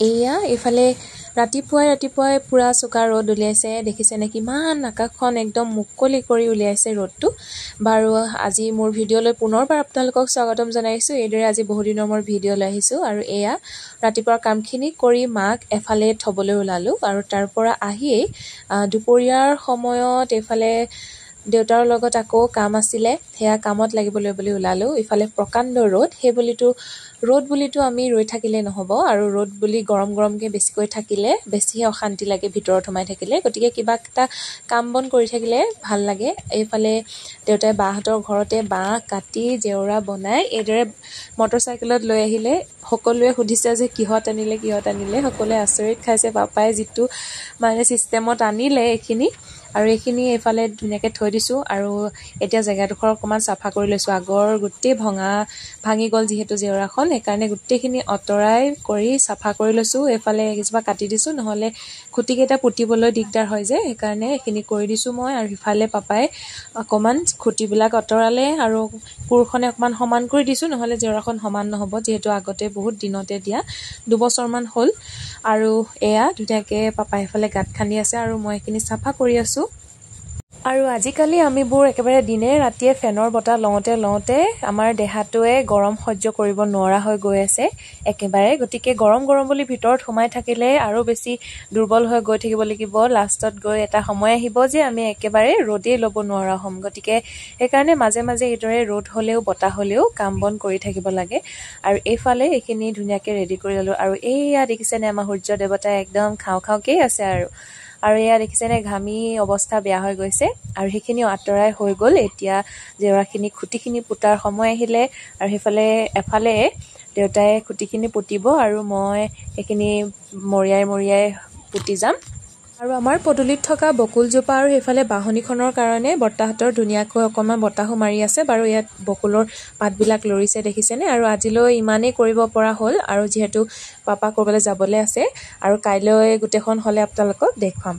এয়া এইফালে ৰাতিপুৱাই পুৰা চোকা ৰ'দ উলিয়াইছে দেখিছে নে কিমান আকাশখন একদম মুকলি কৰি উলিয়াইছে ৰ'দটো বাৰু আজি মোৰ ভিডিঅ'লৈ পুনৰবাৰ আপোনালোকক স্বাগতম জনাইছো এইদৰে আজি বহু দিনৰ মোৰ ভিডিঅ' লৈ আহিছো আৰু এয়া ৰাতিপুৱাৰ কামখিনি কৰি মাক এফালে থবলৈ ওলালো আৰু তাৰ পৰা আহি দুপৰীয়াৰ সময়ত এফালে দেউতাৰ লগত আকৌ কাম আছিলে হেয়া কামত লাগিবলৈ বুলি ওলালো ইফালে প্ৰকাণ্ড ৰ'দ ৰ'দ বুলিতো আমি ৰৈ থাকিলে নহব আৰু ৰ'দ বুলি গৰমকে বেছিকৈ থাকিলে বেছিহে অশান্তি লাগে ভিতৰত সোমাই থাকিলে গতিকে কিবা এটা কাম বন কৰি থাকিলে ভাল লাগে এইফালে দেউতাই বাহঁতৰ ঘৰতে বাঁহ কাটি জেওৰা বনাই এইদৰে মটৰচাইকেলত লৈ আহিলে সকলোৱে সুধিছে যে কিহত আনিলে সকলোৱে আচৰিত খাইছে পাপাই যিটো মানে সিস্টেমত আনিলে এইখিনি আৰু এইখিনি এইফালে ধুনীয়াকৈ থৈ দিছোঁ আৰু এতিয়া জেগাডোখৰ অকণমান চাফা কৰি লৈছোঁ আগৰ গোটেই ভাঙি গ'ল যিহেতু জেওৰাখন সেইকাৰণে গোটেইখিনি অঁতৰাই কৰি চাফা কৰি লৈছোঁ এইফালে কিছুমান কাটি দিছোঁ নহ'লে খুঁটিকেইটা পুতিবলৈ দিগদাৰ হয় যে সেইকাৰণে এইখিনি কৰি দিছোঁ মই আৰু ইফালে পাপাই অকণমান খুঁটিবিলাক অঁতৰালে আৰু কোৰখনে অকণমান সমান কৰি দিছোঁ নহ'লে জেওৰাখন সমান নহ'ব যিহেতু আগতে বহুত দিনতে দিয়া 2 বছৰমান হ'ল আৰু এয়া ধুনীয়াকৈ পাপাই এইফালে গাঁত খান্দি আছে আৰু মই এইখিনি চাফা কৰি আছোঁ আৰু আজিকালি আমিবোৰ একেবাৰে দিনে ৰাতিয়ে ফেনৰ বতাহ লওঁতে আমাৰ দেহাটোৱে গৰম সহ্য কৰিব নোৱাৰা হৈ গৈ আছে একেবাৰে গতিকে গৰম বুলি ভিতৰত সোমাই থাকিলে আৰু বেছি দুৰ্বল হৈ গৈ থাকিব লাগিব লাষ্টত গৈ এটা সময় আহিব যে আমি একেবাৰে ৰ'দেই ল'ব নোৱাৰা হ'ম গতিকে সেইকাৰণে মাজে এইদৰে ৰ'দ হ'লেও বতাহ হ'লেও কাম বন কৰি থাকিব লাগে আৰু এইফালে এইখিনি ধুনীয়াকৈ ৰেডি কৰি ল'লো আৰু এইয়া দেখিছেনে আমাৰ সূৰ্য দেৱতাই একদম খাওঁকেই আছে আৰু এয়া দেখিছেনে ঘামি অৱস্থা বেয়া হৈ গৈছে আৰু সেইখিনি আঁতৰাই হৈ গ'ল এতিয়া জেওৰাখিনি খুঁটিখিনি পুতাৰ সময় আহিলে আৰু এফালে দেউতাই খুঁটিখিনি পুতিব আৰু মই সেইখিনি মৰিয়াই পুতি যাম আৰু আমাৰ পদূলিত থকা বকুলজোপা আৰু সেইফালে বাহনিখনৰ কাৰণে বতাহতৰ ধুনীয়াকৈ অকণমান বতাহো মাৰি আছে বাৰু ইয়াত বকুলৰ পাতবিলাক লৰিছে দেখিছেনে আৰু আজিলৈ ইমানেই কৰিব পৰা হ'ল আৰু যিহেতু পাপা ক'ৰবালৈ যাবলৈ আছে আৰু কাইলৈ গোটেইখন হ'লে আপোনালোকক দেখুৱাম